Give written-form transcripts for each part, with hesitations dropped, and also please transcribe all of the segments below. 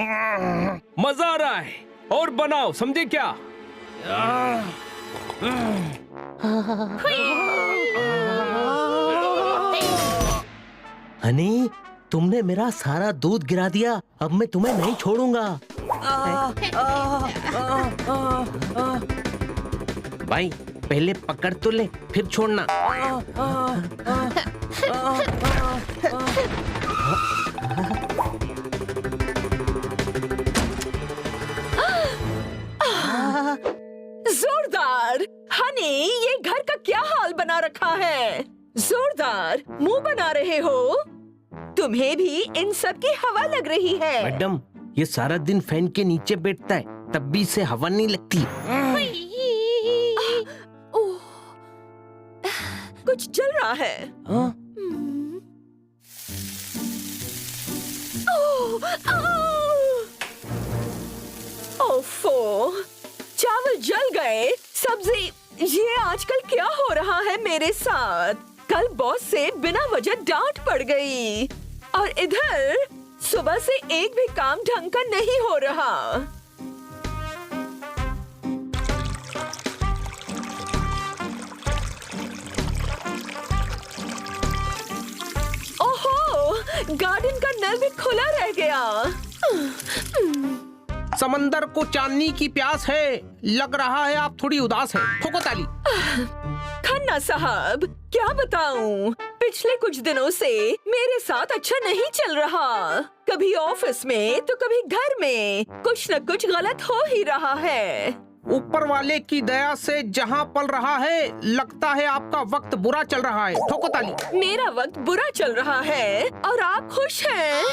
मजा आ रहा है और बनाओ, समझे क्या? हनी, तुमने मेरा सारा दूध गिरा दिया। अब मैं तुम्हें नहीं छोड़ूंगा। भाई पहले पकड़ तो ले, फिर छोड़ना। जोरदार। हनी, ये घर का क्या हाल बना रखा है? जोरदार मुंह बना रहे हो? तुम्हें भी इन सब की हवा लग रही है। मैडम, ये सारा दिन फैन के नीचे बैठता है, तब भी इसे हवा नहीं लगती। ओह, कुछ जल रहा है। ओफो, चावल जल गए। सब्जी, ये आजकल क्या हो रहा है मेरे साथ? कल बॉस से बिना वजह डांट पड़ गई और इधर सुबह से एक भी काम ढंग का नहीं हो रहा। ओहो, गार्डन का नल भी खुला रह गया। समंदर को चांदनी की प्यास है। लग रहा है आप थोड़ी उदास है। ठोको ताली। खन्ना साहब, क्या बताऊं, पिछले कुछ दिनों से मेरे साथ अच्छा नहीं चल रहा। कभी ऑफिस में तो कभी घर में कुछ न कुछ गलत हो ही रहा है। ऊपर वाले की दया से जहाँ पल रहा है, लगता है आपका वक्त बुरा चल रहा है। ठोको ताली। मेरा वक्त बुरा चल रहा है और आप खुश हैं।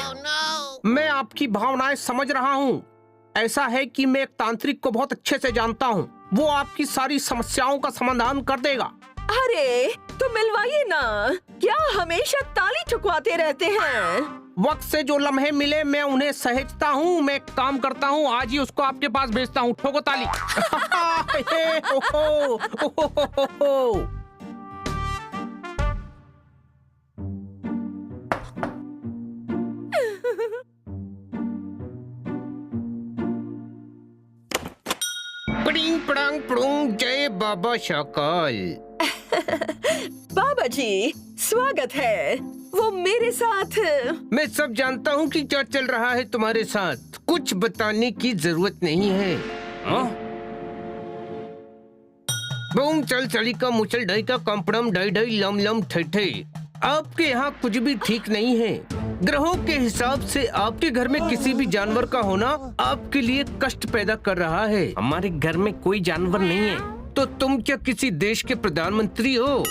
मैं आपकी भावनाएं समझ रहा हूँ। ऐसा है कि मैं एक तांत्रिक को बहुत अच्छे से जानता हूँ। वो आपकी सारी समस्याओं का समाधान कर देगा। अरे तो मिलवाइए ना। क्या हमेशा ताली ठुकवाते रहते हैं? वक्त से जो लम्हे मिले मैं उन्हें सहेजता हूँ। मैं एक काम करता हूँ, आज ही उसको आपके पास भेजता हूँ। ठोको ताली। पड़िंग पड़ांग पड़ूंग, जय बाबा शाकाल। बाबा जी, स्वागत है। वो मेरे साथ। मैं सब जानता हूँ कि क्या चल रहा है तुम्हारे साथ। कुछ बताने की जरूरत नहीं है। बूम चल चली का मुचल ढाई का कंपड़म ढाई ढाई लम लम ठे ठे। आपके यहाँ कुछ भी ठीक नहीं है। ग्रहों के हिसाब से आपके घर में किसी भी जानवर का होना आपके लिए कष्ट पैदा कर रहा है। हमारे घर में कोई जानवर नहीं है। तो तुम क्या किसी देश के प्रधानमंत्री हो?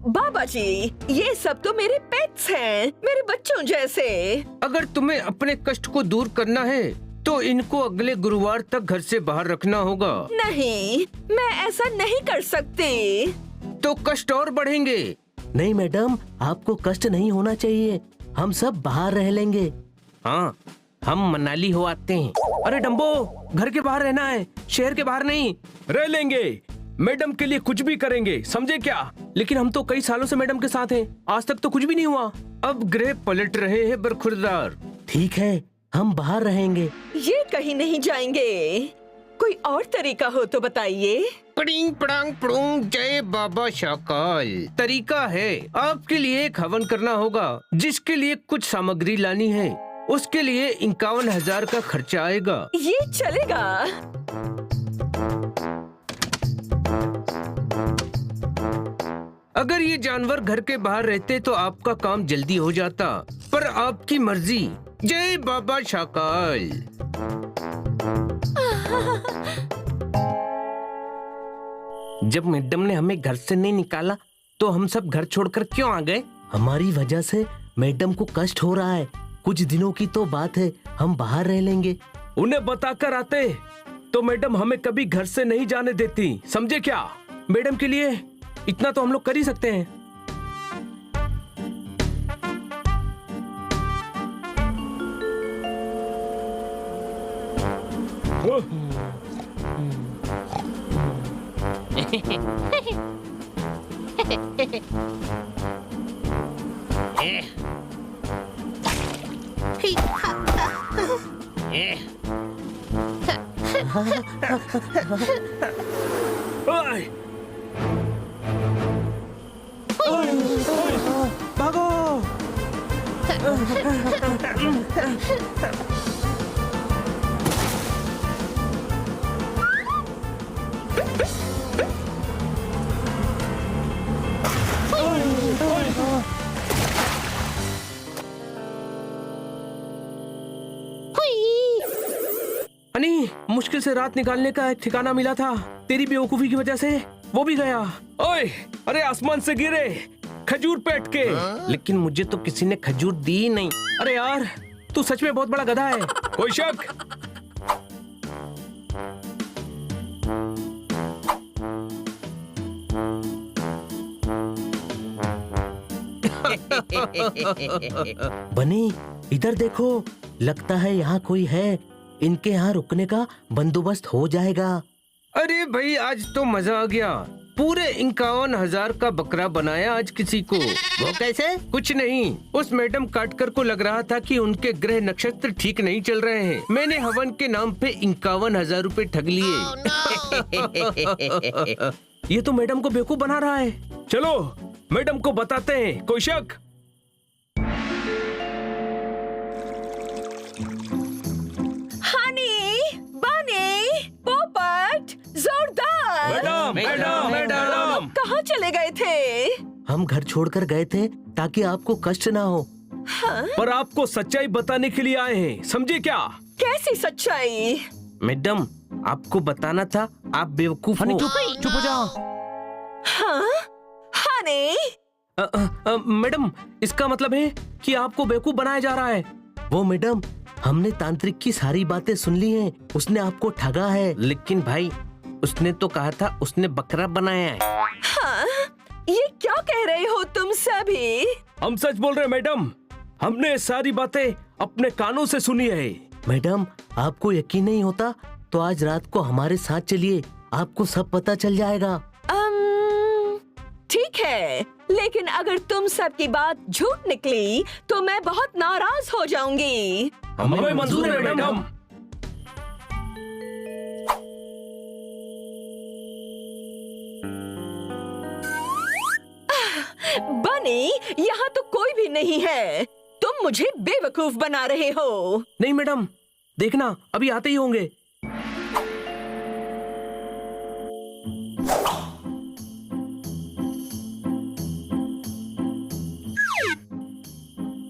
बाबा जी, ये सब तो मेरे पेट्स हैं, मेरे बच्चों जैसे। अगर तुम्हें अपने कष्ट को दूर करना है तो इनको अगले गुरुवार तक घर से बाहर रखना होगा। नहीं, मैं ऐसा नहीं कर सकती। तो कष्ट और बढ़ेंगे। नहीं मैडम, आपको कष्ट नहीं होना चाहिए। हम सब बाहर रह लेंगे। हाँ, हम मनाली हो आते हैं। अरे डम्बो, घर के बाहर रहना है, शहर के बाहर नहीं। रह लेंगे, मैडम के लिए कुछ भी करेंगे, समझे क्या? लेकिन हम तो कई सालों से मैडम के साथ हैं, आज तक तो कुछ भी नहीं हुआ। अब ग्रह पलट रहे हैं बरखुरदार। ठीक है, हम बाहर रहेंगे। ये कहीं नहीं जाएंगे। कोई और तरीका हो तो बताइए। पड़िंग पड़ांग पड़ूंग, जय बाबा शाकाल। तरीका है, आपके लिए एक हवन करना होगा, जिसके लिए कुछ सामग्री लानी है। उसके लिए 51,000 का खर्चा आएगा। ये चलेगा? अगर ये जानवर घर के बाहर रहते तो आपका काम जल्दी हो जाता, पर आपकी मर्जी। जय बाबा शाकाल। जब मैडम ने हमें घर से नहीं निकाला तो हम सब घर छोड़कर क्यों आ गए? हमारी वजह से मैडम को कष्ट हो रहा है। कुछ दिनों की तो बात है, हम बाहर रह लेंगे। उन्हें बताकर आते तो मैडम हमें कभी घर से नहीं जाने देती, समझे क्या? मैडम के लिए इतना तो हम लोग कर ही सकते हैं। ओए! भागो! हनी, मुश्किल से रात निकालने का एक ठिकाना मिला था। तेरी बेवकूफी की वजह से वो भी गया। ओए, अरे आसमान से गिरे खजूर पे अटके। लेकिन मुझे तो किसी ने खजूर दी ही नहीं। अरे यार, तू सच में बहुत बड़ा गधा है। कोई शक? बनी, इधर देखो, लगता है यहाँ कोई है। इनके यहाँ रुकने का बंदोबस्त हो जाएगा। अरे भाई, आज तो मजा आ गया। पूरे 51,000 का बकरा बनाया आज किसी को। वो कैसे? कुछ नहीं, उस मैडम काटकर को लग रहा था कि उनके ग्रह नक्षत्र ठीक नहीं चल रहे हैं। मैंने हवन के नाम पे 51,000 रुपए ठग लिए। ये तो मैडम को बेवकूफ बना रहा है। चलो मैडम को बताते हैं। कोई शक? मैडम, मैडम, मैडम, कहाँ चले गए थे? हम घर छोड़कर गए थे ताकि आपको कष्ट ना हो। हाँ? पर आपको सच्चाई बताने के लिए आए हैं, समझे क्या? कैसी सच्चाई? मैडम, आपको बताना था, आप बेवकूफ हो। चुप हो जाओ। हाँ? हनी? मैडम, इसका मतलब है कि आपको बेवकूफ बनाया जा रहा है। वो मैडम, हमने तांत्रिक की सारी बातें सुन ली हैं। उसने आपको ठगा है। लेकिन भाई, उसने तो कहा था उसने बकरा बनाया है। हाँ? ये क्या कह रहे हो तुम सभी? हम सच बोल रहे हैं मैडम। हमने सारी बातें अपने कानों से सुनी है। मैडम, आपको यकीन नहीं होता तो आज रात को हमारे साथ चलिए, आपको सब पता चल जाएगा। ठीक है, लेकिन अगर तुम सबकी बात झूठ निकली तो मैं बहुत नाराज हो जाऊंगी। हमें मंजूर है मैडम। बनी, यहाँ तो कोई भी नहीं है। तुम मुझे बेवकूफ बना रहे हो। नहीं मैडम, देखना अभी आते ही होंगे।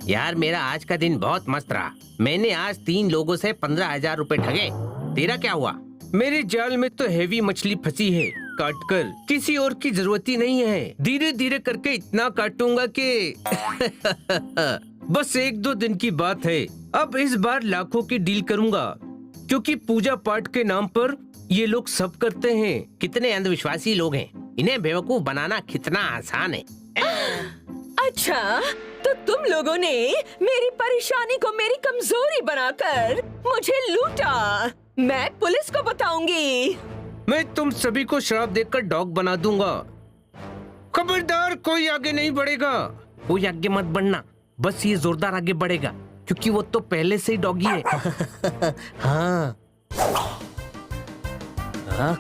यार, मेरा आज का दिन बहुत मस्त रहा। मैंने आज 3 लोगों से 15,000 रुपए ठगे। तेरा क्या हुआ? मेरे जाल में तो हेवी मछली फंसी है। काटकर किसी और की जरूरत ही नहीं है। धीरे धीरे करके इतना काटूंगा कि बस 1-2 दिन की बात है। अब इस बार लाखों की डील करूंगा, क्योंकि पूजा पाठ के नाम पर ये लोग सब करते हैं। कितने अंधविश्वासी लोग हैं। इन्हें बेवकूफ बनाना कितना आसान है। अच्छा, तो तुम लोगों ने मेरी परेशानी को मेरी कमजोरी बनाकर मुझे लूटा। मैं पुलिस को बताऊंगी। मैं तुम सभी को श्राप देकर डॉग बना दूंगा। खबरदार, कोई आगे नहीं बढ़ेगा। कोई आगे मत बढ़ना, बस ये जोरदार आगे बढ़ेगा, क्योंकि वो तो पहले से ही डॉगी है। हाँ। हाँ?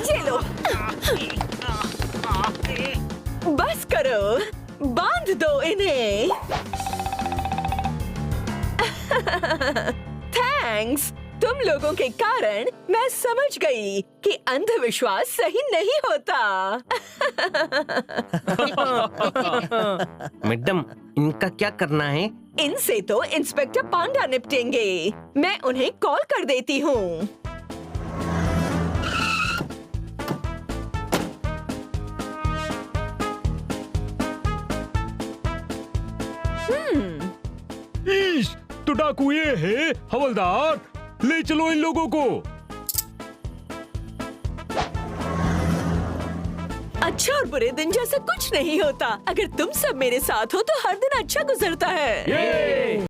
ये लो, बस करो, बांध दो इन्हें। थैंक्स, तुम लोगों के कारण मैं समझ गई कि अंधविश्वास सही नहीं होता। मैडम, इनका क्या करना है? इनसे तो इंस्पेक्टर पांडा निपटेंगे। मैं उन्हें कॉल कर देती हूँ। डाकू ये है। हवलदार, ले चलो इन लोगों को। अच्छा और बुरे दिन जैसा कुछ नहीं होता। अगर तुम सब मेरे साथ हो तो हर दिन अच्छा गुजरता है। ये